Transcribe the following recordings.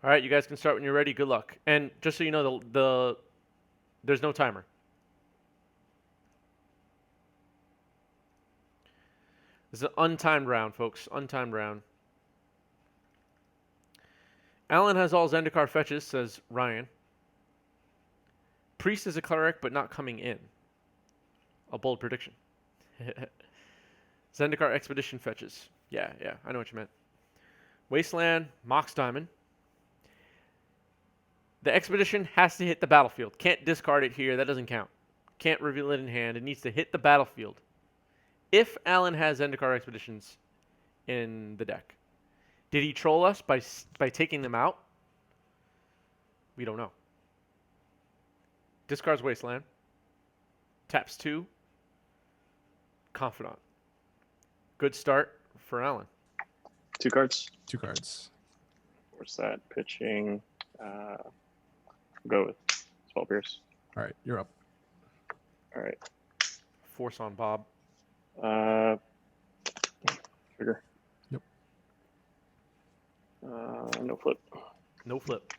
All right, you guys can start when you're ready. Good luck. And just so you know, there's no timer. This is an untimed round, folks. Untimed round. Alan has all Zendikar fetches, says Ryan. Priest is a cleric, but not coming in. A bold prediction. Zendikar Expedition fetches. Yeah, I know what you meant. Wasteland, Mox Diamond. The Expedition has to hit the battlefield. Can't discard it here. That doesn't count. Can't reveal it in hand. It needs to hit the battlefield. If Alan has Zendikar Expeditions in the deck. Did he troll us by taking them out? We don't know. Discards Wasteland. Taps 2. Confidant. Good start for Alan. 2 cards. 2 cards. Where's that? Pitching. Go with Spell Pierce. All right, you're up. All right. Force on Bob. Trigger. Yep. No flip. No flip.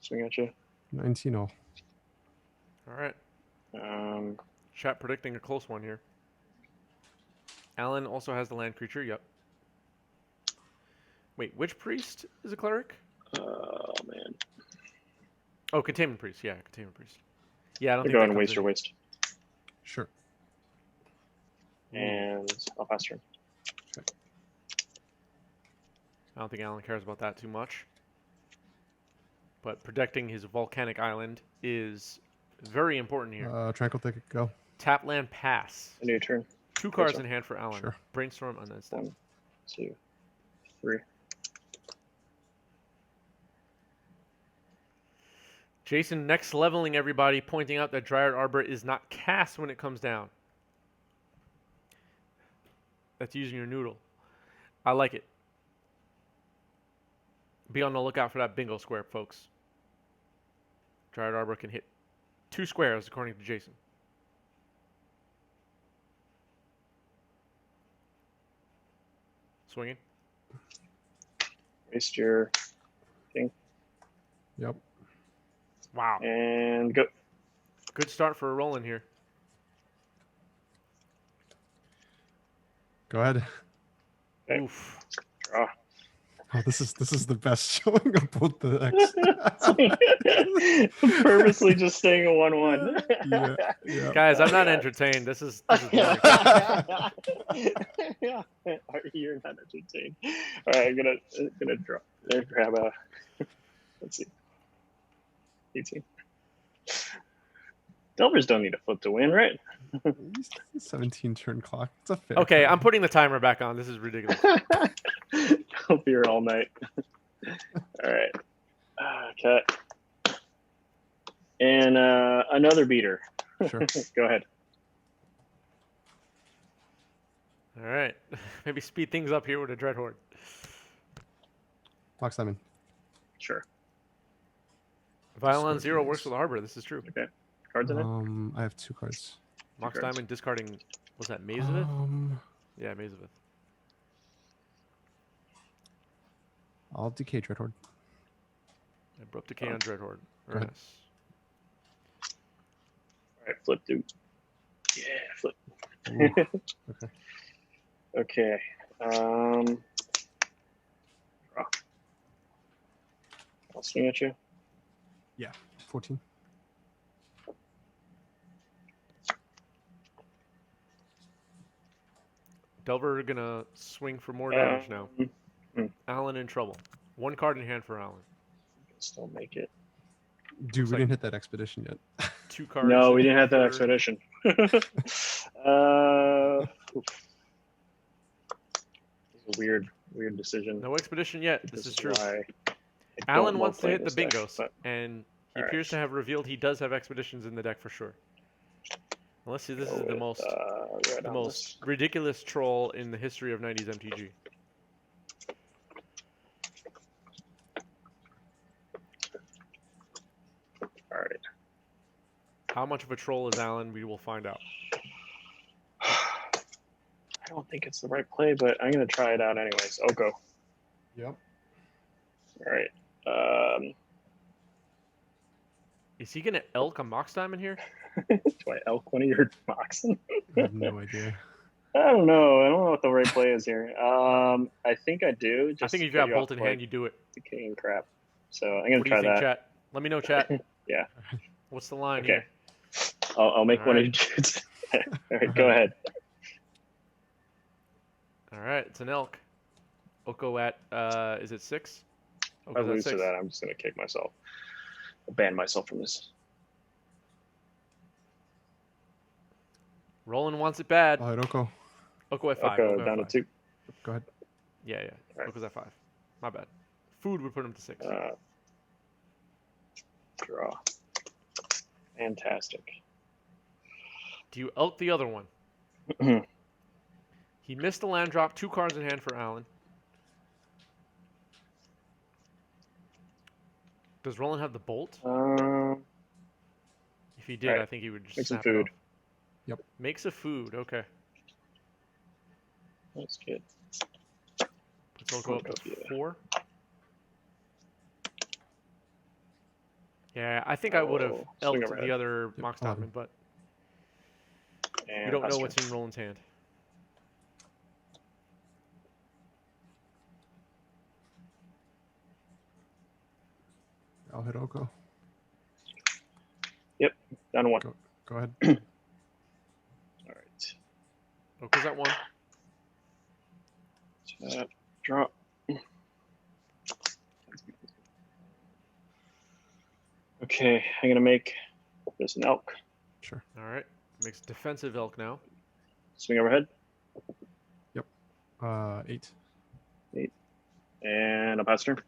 Swing at you. 19 all. All right. Um, Chat predicting a close one here. Alan also has the land creature. Yep. Wait, which priest is a cleric? oh man. Oh, Containment Priest. Yeah, Containment Priest. Yeah, I don't think Go that and comes waste in. your waste. Sure. And I'll pass turn. I don't think Alan cares about that too much. But protecting his volcanic island is very important here. Tranquil Thicket, go. Tap land pass. A new turn. 2 cards in hand for Alan. Sure. Brainstorm and then step. 1, 2, 3. Jason next leveling everybody, pointing out that Dryad Arbor is not cast when it comes down. That's using your noodle. I like it. Be on the lookout for that bingo square, folks. Dryad Arbor can hit 2 squares, according to Jason. Swinging. Waste your thing. Yep. Wow. And go. Good start for a Roland here. Go ahead. Okay. Oof. Draw. Oh, this is the best showing of both the decks. Purposely just staying a 1-1. Yeah. Guys, I'm not entertained. This is boring. Yeah. You're not entertained. All right, I'm gonna draw. Grab a. Let's see. 18. Delvers don't need a flip to win, right? 17 turn clock. It's a fair. Okay, card. I'm putting the timer back on. This is ridiculous. I'll be here all night. All right. Cut. And another beater. Sure. Go ahead. All right. Maybe speed things up here with a Dread Horde. Mox Diamond. Sure. Violon 0 works with Arbor. This is true. Okay. Cards in it? I have 2 cards. Mox cards. Diamond discarding, was that Mazevith? Yeah, Mazevith. I'll decay Dreadhorde. Abrupt Decay on Dread Horde. Go ahead. Nice. All right, flip, dude. Yeah, flip. Ooh, okay. Okay. Draw. I'll swing at you. Yeah. 14. Delver gonna swing for more damage now. Hmm. Alan in trouble. 1 card in hand for Alan. Still make it. Dude, Looks we like- didn't hit that expedition yet. 2 cards. No, we in didn't have that for- expedition. Oof. This is a weird decision. No expedition yet. This is true. why I Alan don't wants love to hit playing the this deck, bingos, but and he All appears right. to have revealed he does have expeditions in the deck for sure. Unless this go is the with, most red the on most ridiculous troll in the history of 90s MTG. this. All right. How much of a troll is Alan? We will find out. don't think it's the right play, but I'm gonna try it out anyways. Oko. Yep. All right. Is he gonna elk a Mox Diamond here? Do I elk one of your Moxen? I have no idea. I don't know. I don't know what the right play is here. I think I do. Just I think if you get got you Bolt off, in like, hand, you do it. the king crap. So I'm gonna What do you try think, that. chat? Let me know, chat. Yeah. What's the line Okay. here? I'll make All one right. of you dudes. All right, go ahead. All right, it's an elk. Oko at is it 6? If I Oko's at lose to 6. that, I'm just gonna kick myself. I'll ban myself from this. Roland wants it bad. All right, Oko. Oko at 5. Oko Oko at down to 5. 2. Go ahead. Yeah. Right. Oko's at 5. My bad. Food would put him to 6. Draw. Fantastic. Do you elk the other one? He missed the land drop. 2 cards in hand for Alan. Does Roland have the bolt? If he did, right. I think he would just Make some snap it food. off. Yep. Makes a food. Okay. That's good. Puts Oko up to 4. Yeah, I think I would have swing elked overhead. the other Yep, Mox 11. Diamond, but And we don't know pass what's turn. in Roland's hand. I'll hit Oko. Yep, down to 1. Go ahead. All right. Oko's at 1. Drop. Okay, I'm gonna make this an elk. Sure. All right. Makes defensive elk now. Swing overhead. 8. And I'll pass turn.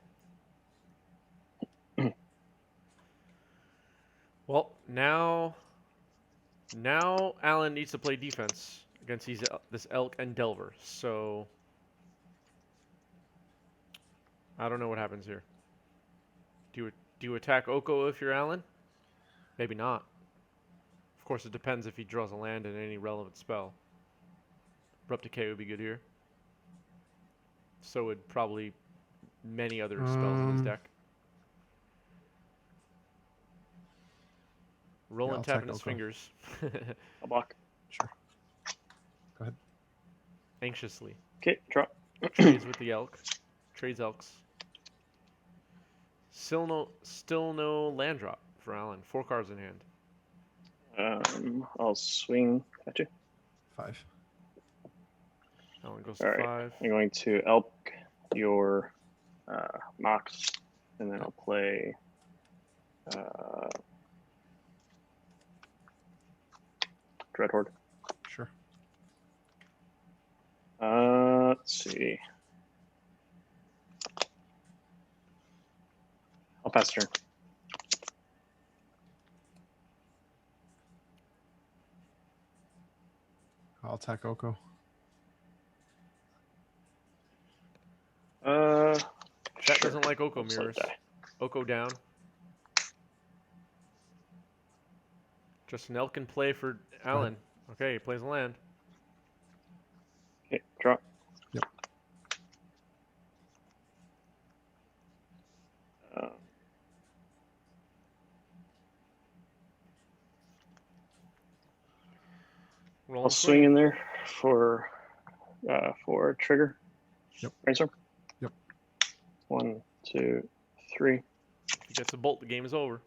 Well, now Alan needs to play defense against this elk and Delver. So I don't know what happens here. Do you attack Oko if you're Alan? Maybe not. Of course, it depends if he draws a land in any relevant spell. Abrupt Decay would be good here. So would probably many other spells in his deck. Roland I'll tapping attack his Oko. fingers I'll block. Sure. Go ahead. anxiously. Okay, drop. Trades with the elk. Trades elks. Still no land drop for Alan. 4 cards in hand. I'll swing at you. 5. Alan goes All to right. 5. I'm going to elk your Mox, and then I'll play Dreadhorde. Sure. Let's see. I'll pass turn. I'll attack Oko. Chat Sure. doesn't like Oko Looks like mirrors. that. Oko down. Just an elk in play for Alan. Okay, he plays a land. Okay, drop. Yep. Roll I'll swing in there for trigger. Yep. Brainstorm. Yep. 1, 2, 3. If he gets a bolt, the game is over.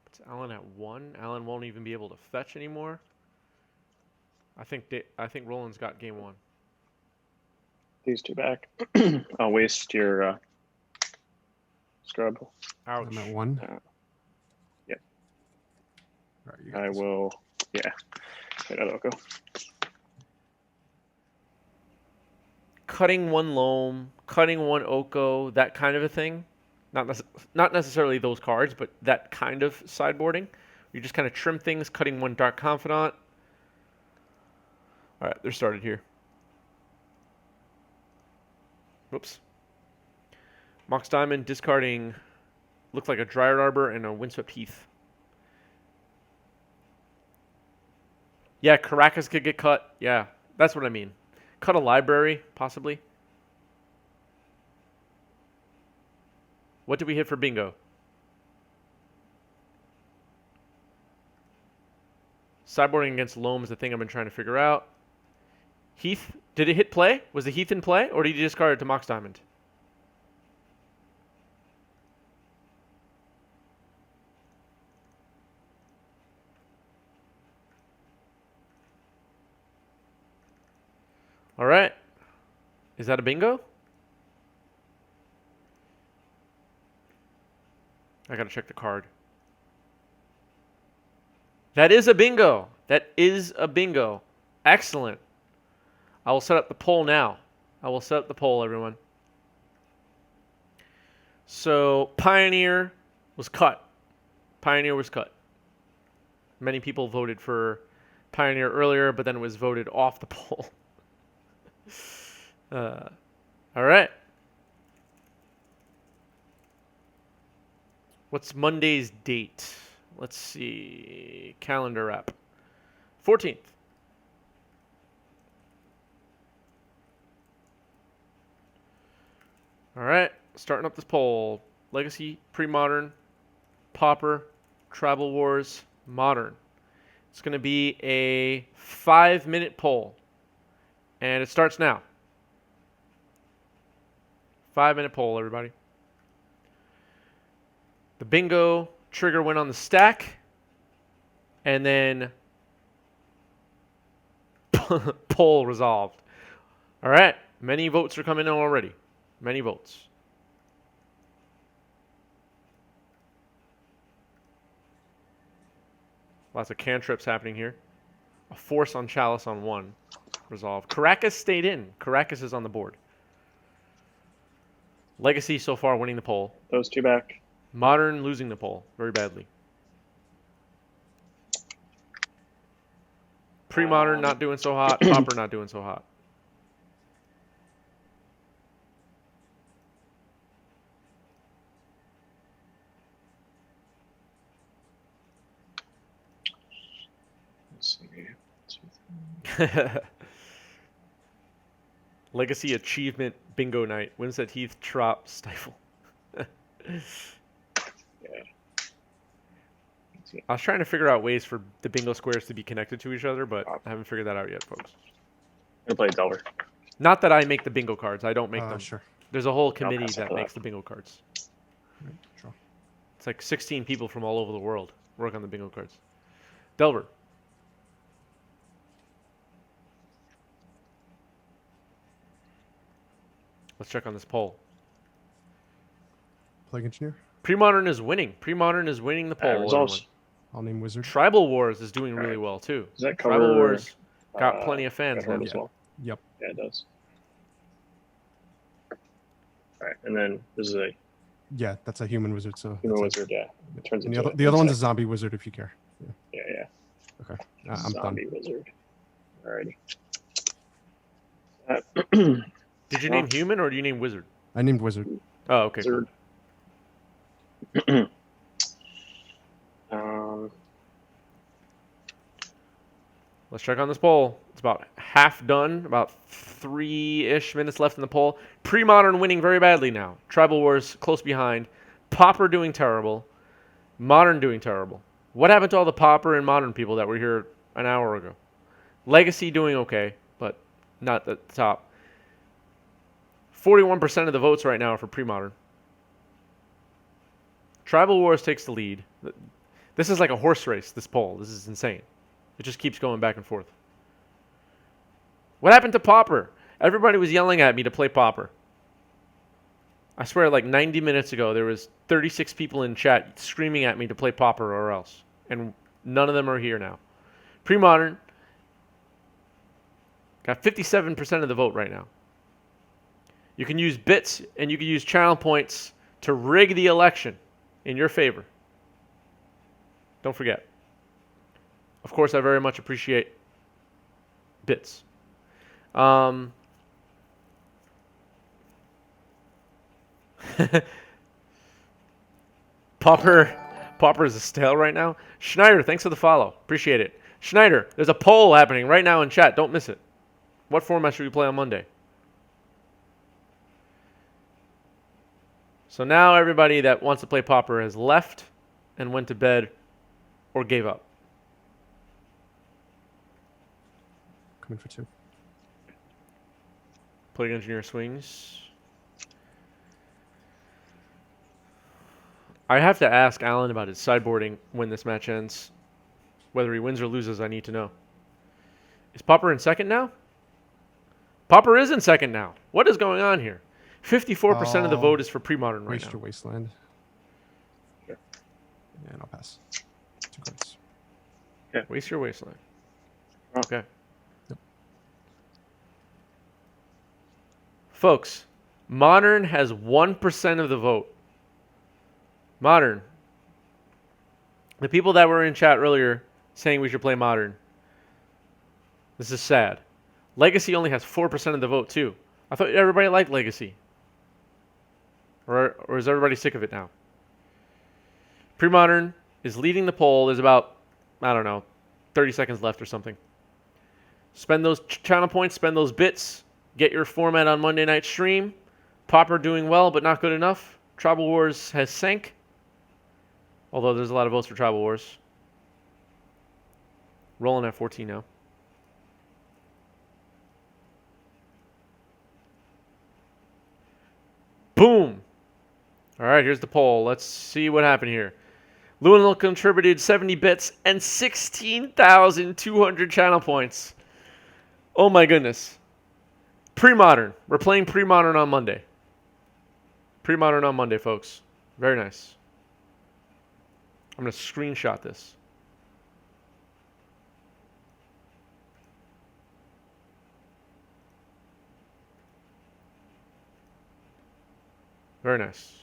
Puts Alan at 1. Alan won't even be able to fetch anymore. I think Roland's got game 1. These 2 back. I'll waste your scrub. Ouch. I'm at 1. Yep. All right, you got I this. will. Yeah. Wait, I'll go. Cutting 1 Loam, cutting 1 Oko, that kind of a thing. Not necessarily those cards, but that kind of sideboarding. You just kind of trim things, cutting 1 Dark Confidant. All right, they're started here. Whoops. Mox Diamond discarding, looks like a Dryad Arbor and a Windswept Heath. Yeah, Caracas could get cut. Yeah, that's what I mean. Cut a library, possibly. What did we hit for bingo? Sideboarding against Loam is the thing I've been trying to figure out. Heath, did it hit play? Was the Heath in play, or did you discard it to Mox Diamond? All right. Is that a bingo? I gotta check the card. That is a bingo. That is a bingo. Excellent. I will set up the poll now. I will set up the poll, everyone. So Pioneer was cut. Pioneer was cut. Many people voted for Pioneer earlier, but then it was voted off the poll. All right. What's Monday's date? Let's see. Calendar app. 14th. All right. Starting up this poll. Legacy, pre-modern, Pauper, Tribal Wars, modern. It's going to be a 5-minute poll. And it starts now. 5-minute poll, everybody. The bingo trigger went on the stack. And then poll resolved. All right. Many votes are coming in already. Many votes. Lots of cantrips happening here. A force on Chalice on 1. Resolve. Caracas stayed in. Caracas is on the board. Legacy so far winning the poll. Those two back. Modern losing the poll very badly. Pre-modern not doing so hot. Pauper not doing so hot. Let's see. Legacy achievement bingo night. Winsett Heath Trop Stifle. Yeah. I was trying to figure out ways for the bingo squares to be connected to each other, but I haven't figured that out yet, folks. I'm gonna play Delver. Not that I make the bingo cards. I don't make them. Sure. There's a whole committee pass it that for makes that. the bingo cards. Right, draw. It's like 16 people from all over the world work on the bingo cards. Delver. Let's check on this poll. Plague Engineer. Pre-modern is winning. Pre-modern is winning the poll. Results. everyone. I'll name Wizard. Tribal Wars is doing really well too. Does that cover? Tribal Wars got plenty of fans Red Horde now. as well. Yep. Yeah, it does. All right, and then this is a Yeah, that's a human wizard. So human that's wizard. Yeah, it turns And into the other one's a zombie wizard if you care. Yeah. Okay. I'm done. Zombie wizard. Alrighty. Did you name human or do you name wizard? I named Wizard. Oh, okay. Cool. Wizard. Let's check on this poll. It's about half done. About 3-ish minutes left in the poll. Pre-modern winning very badly now. Tribal Wars close behind. Pauper doing terrible. Modern doing terrible. What happened to all the Pauper and Modern people that were here an hour ago? Legacy doing okay, but not at the top. 41% of the votes right now are for pre-modern. Tribal Wars takes the lead. This is like a horse race, this poll. This is insane. It just keeps going back and forth. What happened to Pauper? Everybody was yelling at me to play Pauper. I swear, like 90 minutes ago, there was 36 people in chat screaming at me to play Pauper or else. And none of them are here now. Pre-modern got 57% of the vote right now. You can use bits and you can use channel points to rig the election in your favor. Don't forget. Of course, I very much appreciate bits. Pauper is a stale right now. Schneider, thanks for the follow. Appreciate it. Schneider, there's a poll happening right now in chat. Don't miss it. What format should we play on Monday? So now everybody that wants to play Pauper has left and went to bed or gave up. Coming for 2. Plague Engineer swings. I have to ask Alan about his sideboarding when this match ends. Whether he wins or loses, I need to know. Is Pauper in second now? Pauper is in second now. What is going on here? 54% of the vote is for pre-modern right Waste now. your wasteland. Sure. And I'll pass. 2 cards. Waste your wasteland. Oh. Okay. Yep. Folks, Modern has 1% of the vote. Modern. The people that were in chat earlier saying we should play Modern. This is sad. Legacy only has 4% of the vote too. I thought everybody liked Legacy. Or is everybody sick of it now? Pre-Modern is leading the poll. There's about, I don't know, 30 seconds left or something. Spend those channel points, spend those bits. Get your format on Monday night stream. Pauper doing well, but not good enough. Tribal Wars has sank. Although there's a lot of votes for Tribal Wars. Rolling at 14 now. Boom! All right, here's the poll. Let's see what happened here. Luenel contributed 70 bits and 16,200 channel points. Oh my goodness. Pre-modern. We're playing pre-modern on Monday. Pre-modern on Monday, folks. Very nice. I'm going to screenshot this. Very nice.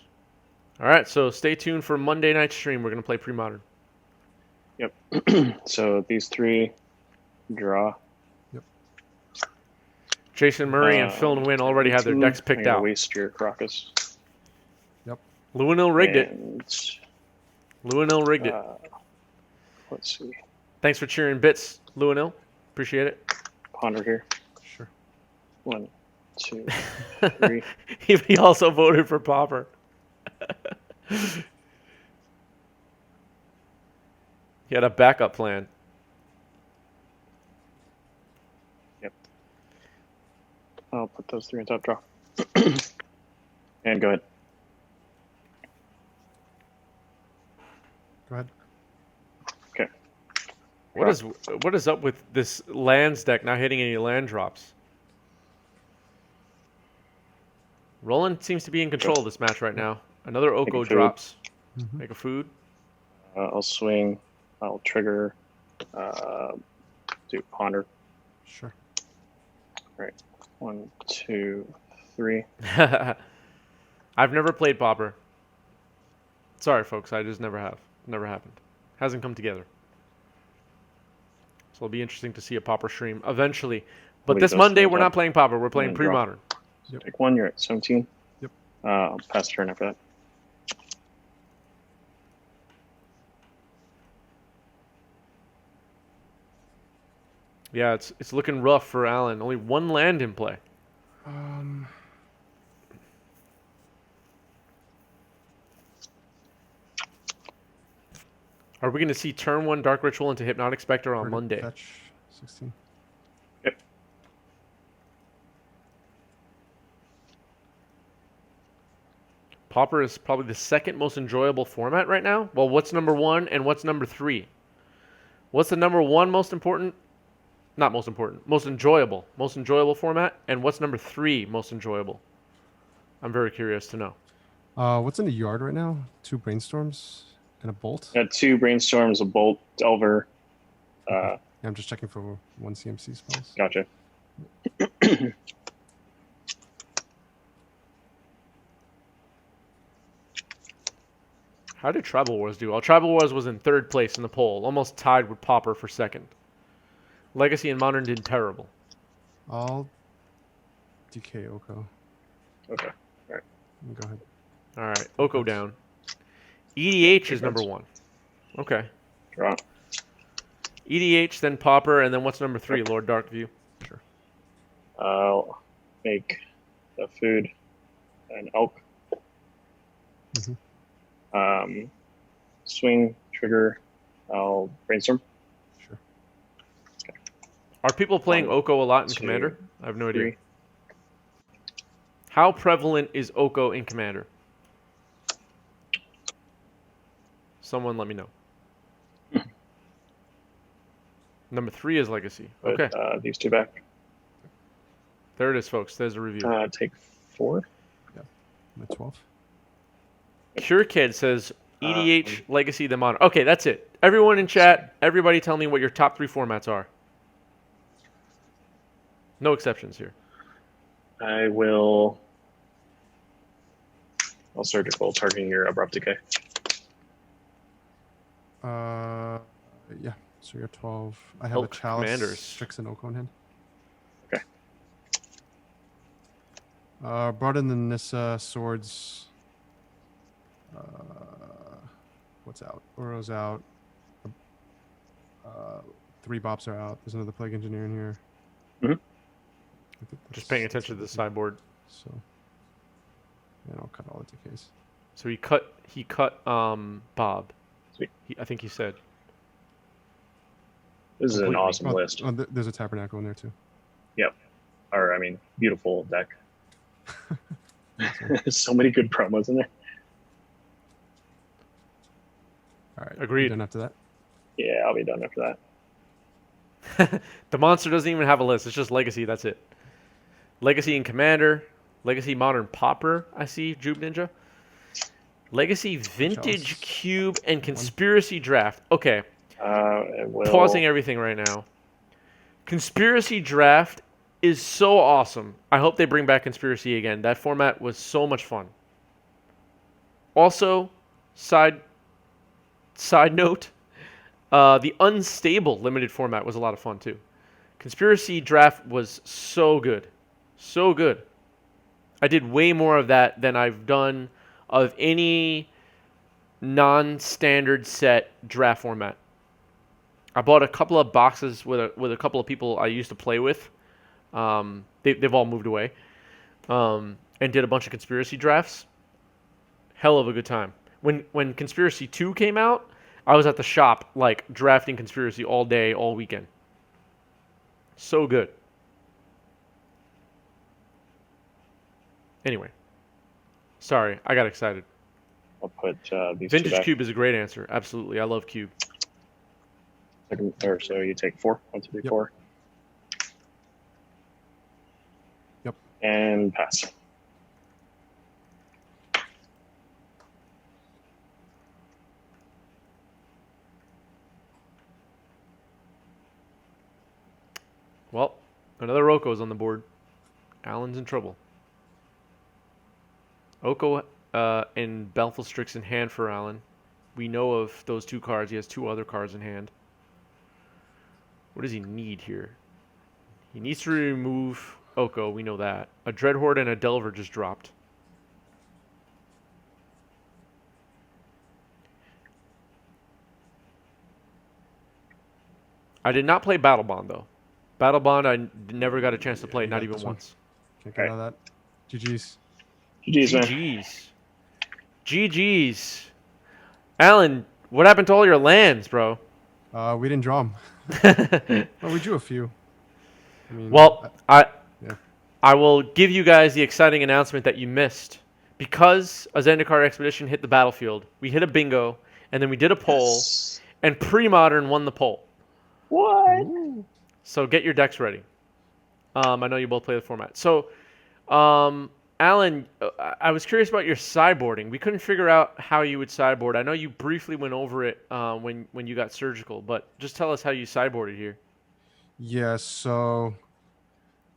All right, so stay tuned for Monday night stream. We're going to play pre-modern. Yep. So these 3 draw. Jason Murray and Phil and Wynn already have their decks picked out. Waste your Crocus. Yep. Luenil rigged it. And, Luenil rigged it. Let's see. Thanks for cheering bits, Luenil. Appreciate it. Ponder here. Sure. 1, 2, 3. He also voted for Pauper. He had a backup plan. Yep. I'll put those 3 on top draw. And go ahead. Go ahead. Okay. What is up with this lands deck not hitting any land drops? Roland seems to be in control of this match right now. Another Oko drops. Mm-hmm. Make a food. I'll swing. I'll trigger. Do ponder. Sure. All right. 1, 2, 3. I've never played Pauper. Sorry, folks. I just never have. Never happened. Hasn't come together. So it'll be interesting to see a Pauper stream eventually. But Wait, this those Monday, 3 we're not playing Pauper. We're playing And draw. pre-modern. Yep. Take 1. You're at 17. Yep. I'll pass turn after that. Yeah, it's looking rough for Alan. Only 1 land in play. Are we going to see turn 1 Dark Ritual into Hypnotic Spectre on Card Monday? Fetch 16. Yep. Pauper is probably the second most enjoyable format right now. Well, what's number 1 and what's number 3? What's the number 1 most important? Not most important. Most enjoyable format. And what's number 3 most enjoyable? I'm very curious to know. What's in the yard right now? 2 brainstorms and a bolt. Got 2 brainstorms, a bolt, delver. Yeah, I'm just checking for 1 CMC spells. Gotcha. How did Tribal Wars do? Well, Tribal Wars was in 3rd place in the poll, almost tied with Pauper for 2nd. Legacy and Modern did terrible. I'll DK Oko. Okay. All right. Go ahead. All right, Oko down. EDH is number 1. Okay. Draw. EDH, then Pauper, and then what's number 3? Lord Darkview. Sure. I'll make the food an elk. Swing, trigger, I'll brainstorm. Sure. Are people playing One, Oko a lot in two, Commander? I have no idea. 3. How prevalent is Oko in Commander? Someone let me know. Number 3 is Legacy. Put Okay. these 2 back. There it is, folks. There's a review. Take 4. I'm at 12. Cure Kid says EDH, Legacy, then Modern. Okay, that's it. Everyone in chat, everybody tell me what your top 3 formats are. No exceptions here. I'll surgical targeting your abrupt decay. Yeah. So you're 12. I have Elk a Chalice, Commanders. Strix, and Oko in hand. Okay. Brought in the Nissa swords. What's out? Oro's out. 3 bops are out. There's another Plague Engineer in here. Mhm. I think Just paying attention to the sideboard. So, and I'll cut all the decays. So he cut Bob. Sweet. I think he said. This is an Completely. awesome list. There's a Tabernacle in there too. Or, beautiful deck. So many good promos in there. All right. Agreed. You done after that? Yeah, I'll be done after that. The monster doesn't even have a list. It's just Legacy. That's it. Legacy and Commander. Legacy Modern Pauper. I see. Jube Ninja. Legacy Vintage Chalice. Cube and Conspiracy Draft. Okay. Pausing Pausing everything right now. Conspiracy Draft is so awesome. I hope they bring back Conspiracy again. That format was so much fun. Also, side note, the Unstable limited format was a lot of fun too. Conspiracy Draft was so good. So good. I did way more of that than I've done of any non-standard set draft format. I bought a couple of boxes with a couple of people I used to play with. They've all moved away. And did a bunch of Conspiracy drafts. Hell of a good time. When Conspiracy 2 came out, I was at the shop like drafting Conspiracy all day, all weekend. So good. Anyway. Sorry, I got excited. I'll put these 2 Vintage back. Cube is a great answer. Absolutely. I love Cube. So you take 4. 1, 2, 3, Yep. 4. Yep. And pass. Well, another Oko's on the board. Alan's in trouble. Oko and Baleful Strix in hand for Alan. We know of those 2 cards. He has 2 other cards in hand. What does he need here? He needs to remove Oko. We know that. A Dreadhorde and a Delver just dropped. I did not play Battle Bond, though. Battle Bond, I never got a chance to play, Yeah, not you even got this one. once. Can't get out of that. GG's. GG's, man. GG's. GG's. Alan, what happened to all your lands, bro? We didn't draw them. Well, we drew a few. I mean, Well, yeah. I will give you guys the exciting announcement that you missed. Because a Zendikar expedition hit the battlefield, we hit a bingo, and then we did a poll, Yes. and Pre-Modern won the poll. What? So get your decks ready. I know you both play the format. So, Alan, I was curious about your sideboarding. We couldn't figure out how you would sideboard. I know you briefly went over it when you got surgical, but just tell us how you sideboarded here. Yeah, so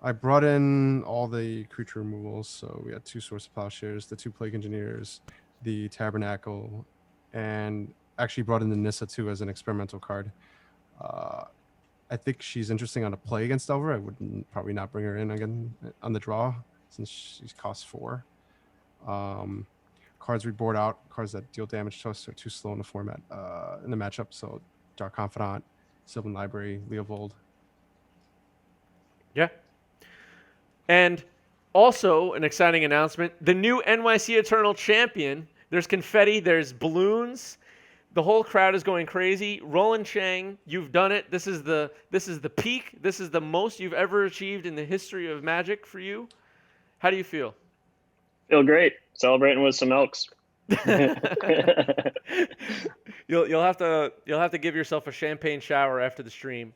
I brought in all the creature removals. So we had 2 Source of Plowshares, the 2 Plague Engineers, the Tabernacle, and actually brought in the Nissa too as an experimental card. I think she's interesting on a play against Delver. I would probably not bring her in again on the draw since she costs 4. Cards we board out, cards that deal damage to us are too slow in the format in the matchup. So Dark Confidant Sylvan Library, Leovold. Yeah. And also an exciting announcement: the new NYC Eternal champion. There's confetti. There's balloons. The whole crowd is going crazy. Roland Chang, you've done it. This is the peak. This is the most you've ever achieved in the history of Magic for you. How do you feel? Feel great. Celebrating with some elks. You'll have to give yourself a champagne shower after the stream.